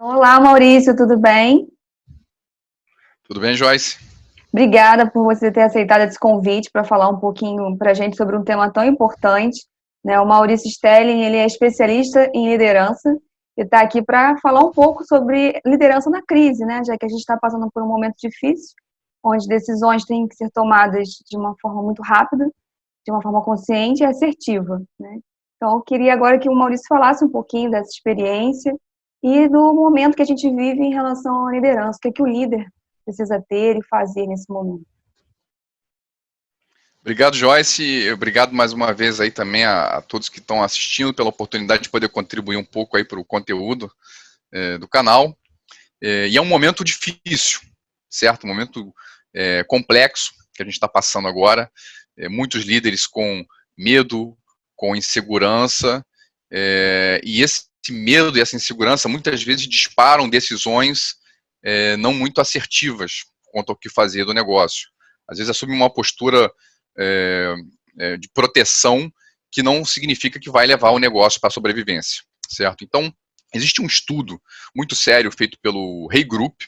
Olá, Maurício, tudo bem? Tudo bem, Joyce? Obrigada por você ter aceitado esse convite para falar um pouquinho para a gente sobre um tema tão importante, né? O Maurício Stelling, ele é especialista em liderança e está aqui para falar um pouco sobre liderança na crise, né? Já que a gente está passando por um momento difícil, onde decisões têm que ser tomadas de uma forma muito rápida, de uma forma consciente e assertiva, né? Então, eu queria agora que o Maurício falasse um pouquinho dessa experiência e do momento que a gente vive em relação à liderança, o que é que o líder precisa ter e fazer nesse momento. Obrigado, Joyce. Obrigado mais uma vez aí também a todos que estão assistindo pela oportunidade de poder contribuir um pouco aí para o conteúdo do canal. E é um momento difícil, certo? Um momento complexo que a gente está passando agora. Muitos líderes com medo, com insegurança, e esse medo e essa insegurança muitas vezes disparam decisões não muito assertivas quanto ao que fazer do negócio. Às vezes assume uma postura de proteção que não significa que vai levar o negócio para a sobrevivência, certo? Então, existe um estudo muito sério feito pelo Hay Group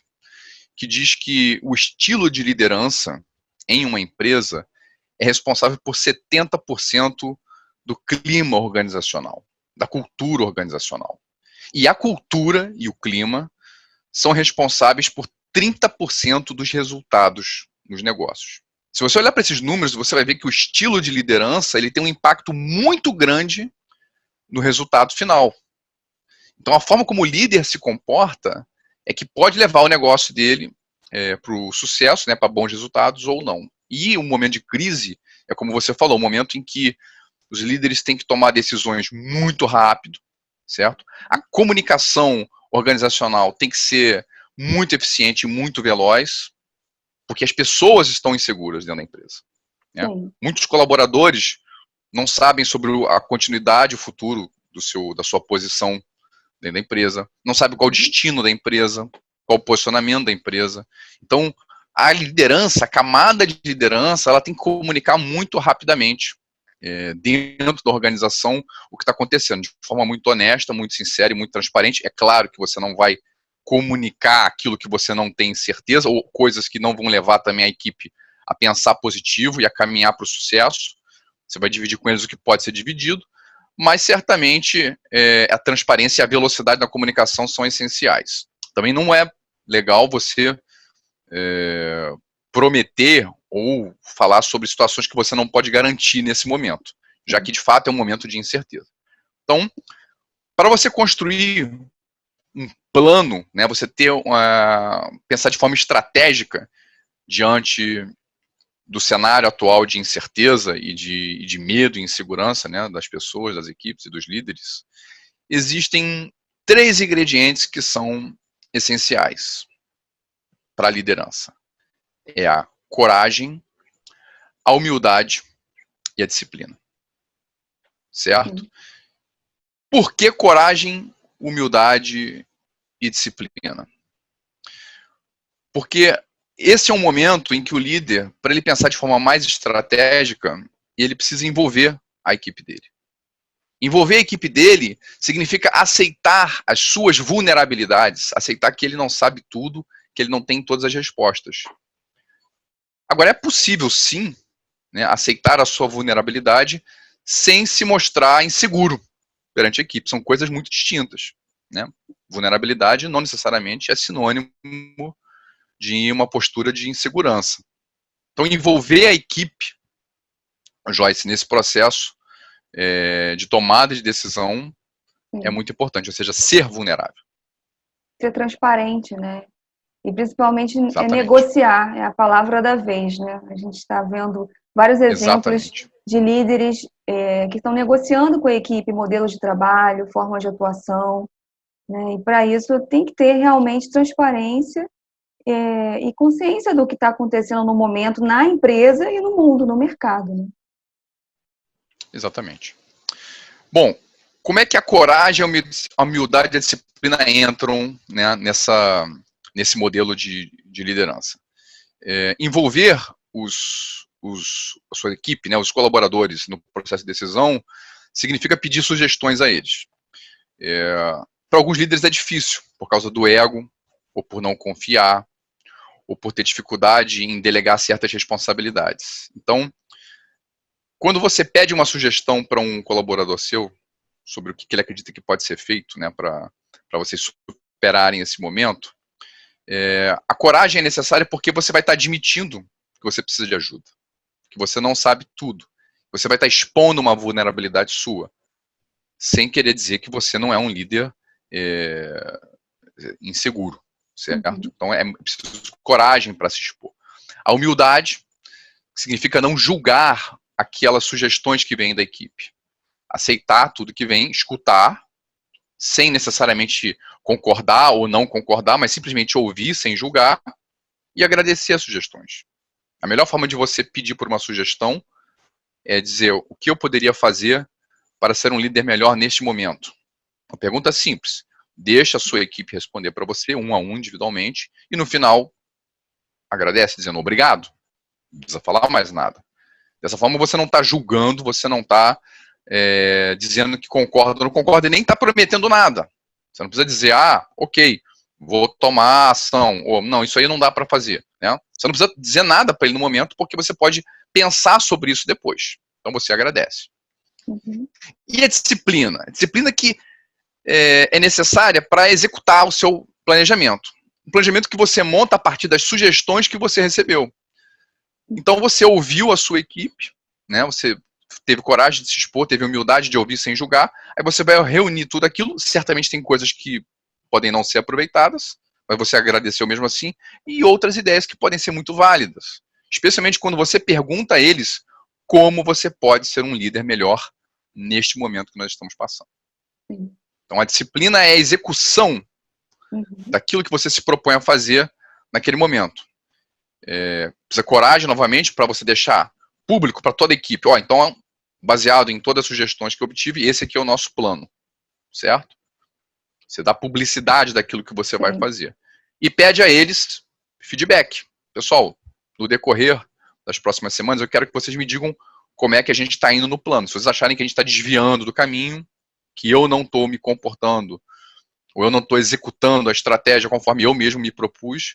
que diz que o estilo de liderança em uma empresa é responsável por 70% do clima organizacional, da cultura organizacional. E a cultura e o clima são responsáveis por 30% dos resultados nos negócios. Se você olhar para esses números, você vai ver que o estilo de liderança ele tem um impacto muito grande no resultado final. Então, a forma como o líder se comporta é que pode levar o negócio dele para o sucesso, né, para bons resultados ou não. E o momento de crise é como você falou, um momento em que os líderes têm que tomar decisões muito rápido, certo? A comunicação organizacional tem que ser muito eficiente e muito veloz, porque as pessoas estão inseguras dentro da empresa. Né? Muitos colaboradores não sabem sobre a continuidade, o futuro da sua posição dentro da empresa, não sabem qual o destino da empresa, qual o posicionamento da empresa. Então, a liderança, a camada de liderança, ela tem que comunicar muito rapidamente dentro da organização o que está acontecendo, de forma muito honesta, muito sincera e muito transparente. É claro que você não vai comunicar aquilo que você não tem certeza, ou coisas que não vão levar também a equipe a pensar positivo e a caminhar para o sucesso. Você vai dividir com eles o que pode ser dividido, mas certamente a transparência e a velocidade da comunicação são essenciais. Também não é legal você prometer ou falar sobre situações que você não pode garantir nesse momento, já que de fato é um momento de incerteza. Então, para você construir um plano, né, você pensar de forma estratégica diante do cenário atual de incerteza e de medo e insegurança, né, das pessoas, das equipes e dos líderes, existem 3 ingredientes que são essenciais para a liderança. É a coragem, a humildade e a disciplina. Certo? Por que coragem, humildade e disciplina? Porque esse é um momento em que o líder, para ele pensar de forma mais estratégica, ele precisa envolver a equipe dele. Envolver a equipe dele significa aceitar as suas vulnerabilidades, aceitar que ele não sabe tudo, que ele não tem todas as respostas. Agora, é possível, sim, né, aceitar a sua vulnerabilidade sem se mostrar inseguro perante a equipe. São coisas muito distintas. Né? Vulnerabilidade não necessariamente é sinônimo de uma postura de insegurança. Então, envolver a equipe, Joyce, nesse processo de tomada de decisão é muito importante, ou seja, ser vulnerável. Ser transparente, né? E principalmente Exatamente. negociar, é a palavra da vez, né? A gente está vendo vários exemplos Exatamente. de líderes que estão negociando com a equipe modelos de trabalho, formas de atuação, né? E para isso tem que ter realmente transparência e consciência do que está acontecendo no momento na empresa e no mundo, no mercado. Né? Exatamente. Bom, como é que a coragem, a humildade e a disciplina entram, né, nesse modelo de liderança? Envolver a sua equipe, né, os colaboradores no processo de decisão, significa pedir sugestões a eles. para alguns líderes é difícil, por causa do ego, ou por não confiar, ou por ter dificuldade em delegar certas responsabilidades. Então, quando você pede uma sugestão para um colaborador seu, sobre o que ele acredita que pode ser feito, né, para vocês superarem esse momento, a coragem é necessária porque você vai estar admitindo que você precisa de ajuda, que você não sabe tudo. Você vai estar expondo uma vulnerabilidade sua, sem querer dizer que você não é um líder inseguro, certo? Uhum. Então é preciso de coragem para se expor. A humildade significa não julgar aquelas sugestões que vêm da equipe. Aceitar tudo que vem, escutar, sem necessariamente concordar ou não concordar, mas simplesmente ouvir sem julgar e agradecer as sugestões. A melhor forma de você pedir por uma sugestão é dizer o que eu poderia fazer para ser um líder melhor neste momento. Uma pergunta simples. Deixa a sua equipe responder para você, um a um, individualmente, e no final, agradece, dizendo obrigado. Não precisa falar mais nada. Dessa forma, você não está julgando, você não está dizendo que concorda ou não concorda, e nem está prometendo nada. Você não precisa dizer, ok, vou tomar ação, ou não, isso aí não dá para fazer. Né? Você não precisa dizer nada para ele no momento, porque você pode pensar sobre isso depois. Então, você agradece. Uhum. E a disciplina? A disciplina que é necessária para executar o seu planejamento. Um planejamento que você monta a partir das sugestões que você recebeu. Então você ouviu a sua equipe, né? Você teve coragem de se expor, teve humildade de ouvir sem julgar, aí você vai reunir tudo aquilo, certamente tem coisas que podem não ser aproveitadas, mas você agradeceu mesmo assim, e outras ideias que podem ser muito válidas. Especialmente quando você pergunta a eles como você pode ser um líder melhor neste momento que nós estamos passando. Sim. Então, a disciplina é a execução daquilo que você se propõe a fazer naquele momento. Precisa coragem, novamente, para você deixar público para toda a equipe. Então, baseado em todas as sugestões que eu obtive, esse aqui é o nosso plano, certo? Você dá publicidade daquilo que você vai fazer. E pede a eles feedback. Pessoal, no decorrer das próximas semanas, eu quero que vocês me digam como é que a gente está indo no plano. Se vocês acharem que a gente está desviando do caminho, que eu não estou me comportando, ou eu não estou executando a estratégia conforme eu mesmo me propus,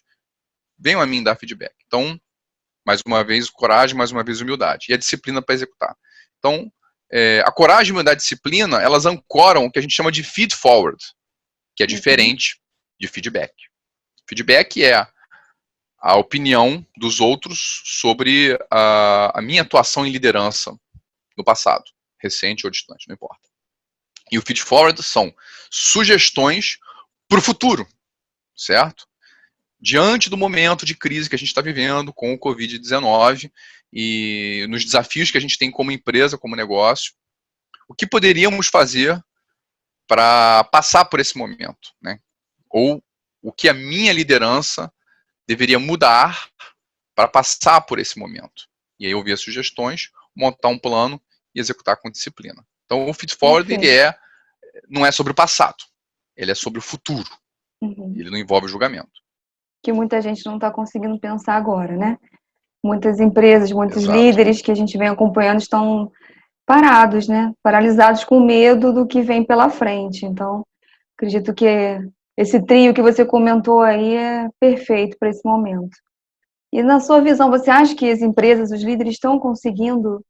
venham a mim dar feedback. Então, mais uma vez, coragem, mais uma vez, humildade. E a disciplina para executar. Então, a coragem, humildade e disciplina, elas ancoram o que a gente chama de feed forward, que é diferente de feedback. Feedback é a opinião dos outros sobre a minha atuação em liderança no passado, recente ou distante, não importa. E o feed forward são sugestões para o futuro, certo? Diante do momento de crise que a gente está vivendo com o Covid-19 e nos desafios que a gente tem como empresa, como negócio, o que poderíamos fazer para passar por esse momento, né? Ou o que a minha liderança deveria mudar para passar por esse momento. E aí ouvir as sugestões, montar um plano e executar com disciplina. Então o feed forward ele não é sobre o passado, ele é sobre o futuro. Ele não envolve julgamento. Que muita gente não está conseguindo pensar agora, né? Muitas empresas, muitos Exato. líderes que a gente vem acompanhando estão parados, né? Paralisados com medo do que vem pela frente. Então, acredito que esse trio que você comentou aí é perfeito para esse momento. E na sua visão, você acha que as empresas, os líderes estão conseguindo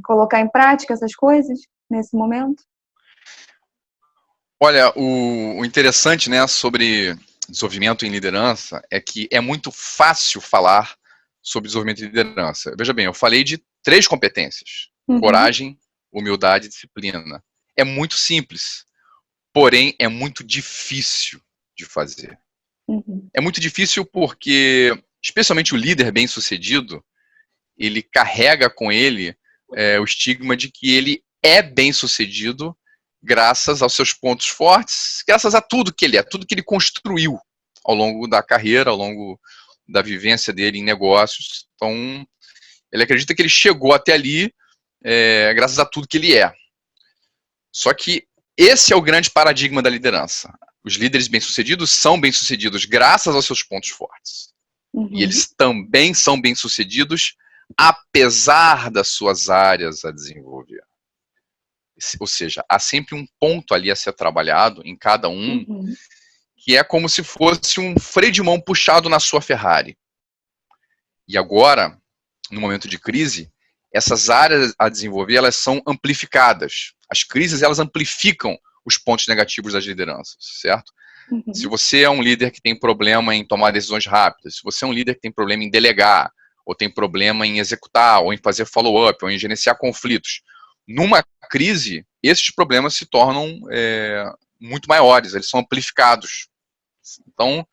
colocar em prática essas coisas nesse momento? Olha, o interessante, né, sobre desenvolvimento em liderança é que é muito fácil falar sobre desenvolvimento em liderança. Veja bem, eu falei de 3 competências: coragem, humildade e disciplina. É muito simples, porém é muito difícil de fazer. É muito difícil porque, especialmente o líder bem-sucedido, ele carrega com ele o estigma de que ele é bem-sucedido graças aos seus pontos fortes, graças a tudo que ele é, tudo que ele construiu ao longo da carreira, ao longo da vivência dele em negócios. Então, ele acredita que ele chegou até ali graças a tudo que ele é. Só que esse é o grande paradigma da liderança. Os líderes bem-sucedidos são bem-sucedidos graças aos seus pontos fortes. E eles também são bem-sucedidos apesar das suas áreas a desenvolver. Ou seja, há sempre um ponto ali a ser trabalhado em cada um, que é como se fosse um freio de mão puxado na sua Ferrari. E agora, no momento de crise, essas áreas a desenvolver, elas são amplificadas. As crises, elas amplificam os pontos negativos das lideranças, certo? Se você é um líder que tem problema em tomar decisões rápidas, se você é um líder que tem problema em delegar, ou tem problema em executar, ou em fazer follow-up, ou em gerenciar conflitos, numa crise, esses problemas se tornam muito maiores, eles são amplificados. Então,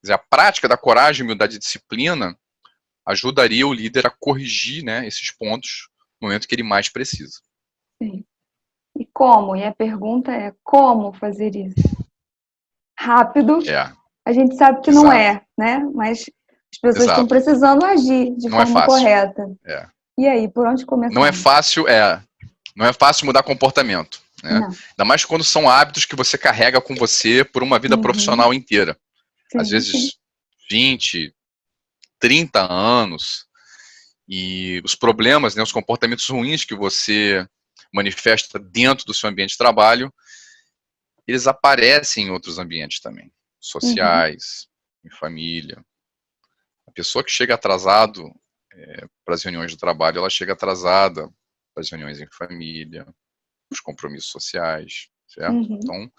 a prática da coragem, humildade e disciplina ajudaria o líder a corrigir, né, esses pontos no momento que ele mais precisa. Sim. E como? E a pergunta é, como fazer isso? Rápido, a gente sabe que não é, né? Mas as pessoas estão precisando agir de forma correta. E aí, por onde começar? Não é fácil mudar comportamento, né? Ainda mais quando são hábitos que você carrega com você por uma vida profissional inteira. Às vezes 20, 30 anos. E os problemas, né, os comportamentos ruins que você manifesta dentro do seu ambiente de trabalho, eles aparecem em outros ambientes também, sociais, em família. A pessoa que chega atrasado para as reuniões de trabalho, ela chega atrasada para as reuniões em família, os compromissos sociais, certo? Então,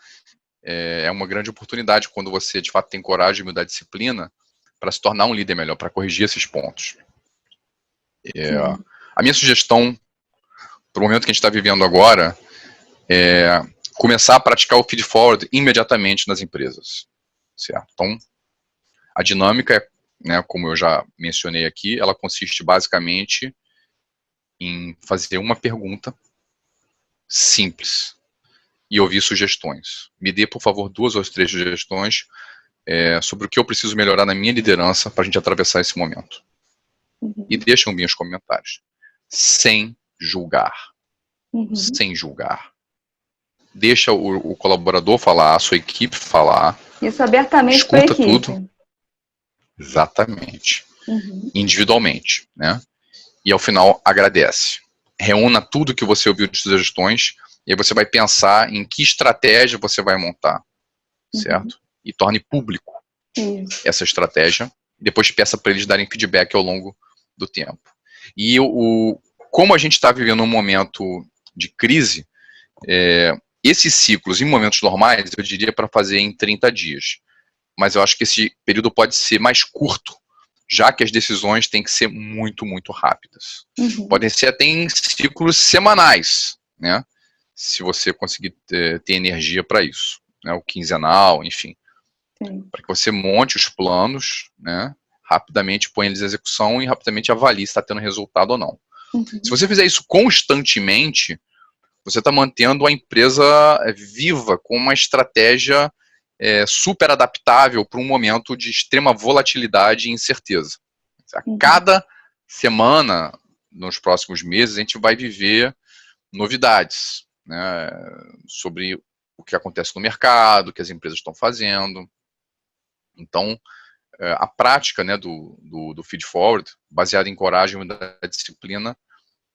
é uma grande oportunidade quando você, de fato, tem coragem, humildade e disciplina para se tornar um líder melhor, para corrigir esses pontos. A minha sugestão para o momento que a gente está vivendo agora é começar a praticar o feed forward imediatamente nas empresas, certo? Então, a dinâmica é, né, como eu já mencionei aqui, ela consiste basicamente em fazer uma pergunta simples e ouvir sugestões. Me dê, por favor, 2 ou 3 sugestões sobre o que eu preciso melhorar na minha liderança para a gente atravessar esse momento. E deixem os comentários. Sem julgar. Sem julgar. Deixa o colaborador falar, a sua equipe falar. Isso abertamente para a equipe. Tudo. Exatamente. Individualmente, né? E ao final agradece. Reúna tudo que você ouviu de sugestões e aí você vai pensar em que estratégia você vai montar, certo? E torne público essa estratégia. E depois peça para eles darem feedback ao longo do tempo. E como a gente está vivendo um momento de crise, esses ciclos, em momentos normais, eu diria para fazer em 30 dias. Mas eu acho que esse período pode ser mais curto, já que as decisões têm que ser muito, muito rápidas. Podem ser até em ciclos semanais, né? Se você conseguir ter energia para isso, né? O quinzenal, enfim. Para que você monte os planos, né? Rapidamente põe eles em execução e rapidamente avalie se está tendo resultado ou não. Se você fizer isso constantemente, você está mantendo a empresa viva com uma estratégia super adaptável para um momento de extrema volatilidade e incerteza. A cada semana, nos próximos meses, a gente vai viver novidades, né, sobre o que acontece no mercado, o que as empresas estão fazendo. Então, a prática, né, do feed forward, baseada em coragem e da disciplina,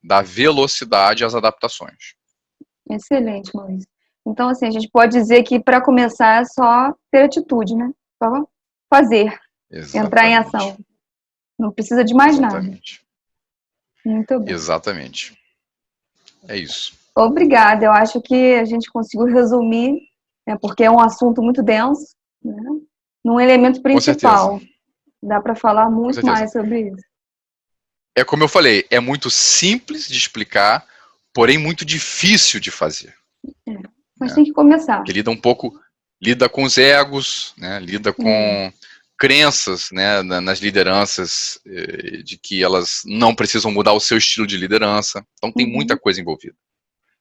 dá velocidade às adaptações. Excelente, Maurício. Então, assim, a gente pode dizer que para começar é só ter atitude, né? Só fazer, entrar em ação. Não precisa de mais nada. Muito bom. Exatamente. É isso. Obrigada. Eu acho que a gente conseguiu resumir, né, porque é um assunto muito denso, né, num elemento principal. Dá para falar muito mais sobre isso. É como eu falei, é muito simples de explicar, porém muito difícil de fazer. Mas tem que começar. Porque lida com os egos, né, lida com crenças, né, nas lideranças, de que elas não precisam mudar o seu estilo de liderança. Então tem muita coisa envolvida.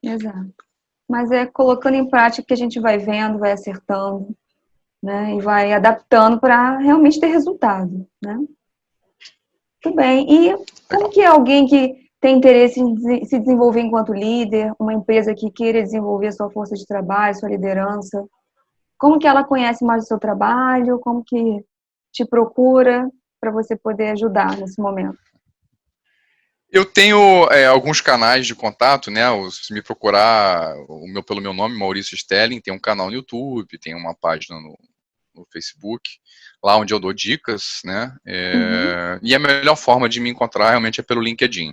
Exato. Mas é colocando em prática que a gente vai vendo, vai acertando, né, e vai adaptando para realmente ter resultado, né? Muito bem. E como que alguém que tem interesse em se desenvolver enquanto líder, uma empresa que queira desenvolver sua força de trabalho, sua liderança, como que ela conhece mais o seu trabalho? Como que te procura para você poder ajudar nesse momento? Eu tenho alguns canais de contato, né? Se me procurar pelo meu nome, Maurício Stelling, tem um canal no YouTube, tem uma página no Facebook, lá onde eu dou dicas, né? E a melhor forma de me encontrar realmente é pelo LinkedIn.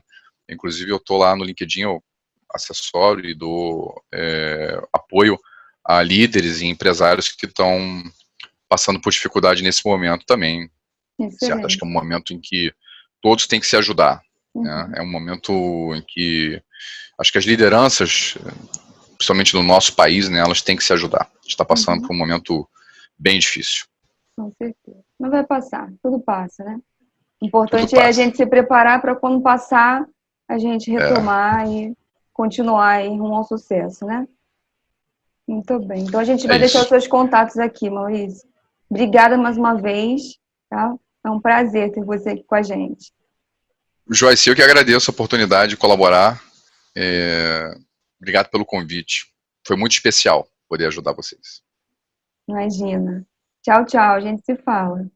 Inclusive, eu estou lá no LinkedIn, eu assessoro e dou apoio a líderes e empresários que estão passando por dificuldade nesse momento também. Certo? Acho que é um momento em que todos têm que se ajudar. Né? É um momento em que acho que as lideranças, principalmente no nosso país, né, elas têm que se ajudar. A gente está passando por um momento bem difícil. Com certeza. Mas vai passar, tudo passa, né? O importante é a gente se preparar para quando passar, a gente retomar e continuar em rumo ao sucesso, né? Muito bem. Então a gente vai deixar os seus contatos aqui, Maurício. Obrigada mais uma vez, tá? É um prazer ter você aqui com a gente. Joyce, eu que agradeço a oportunidade de colaborar. Obrigado pelo convite. Foi muito especial poder ajudar vocês. Imagina. Tchau, tchau. A gente se fala.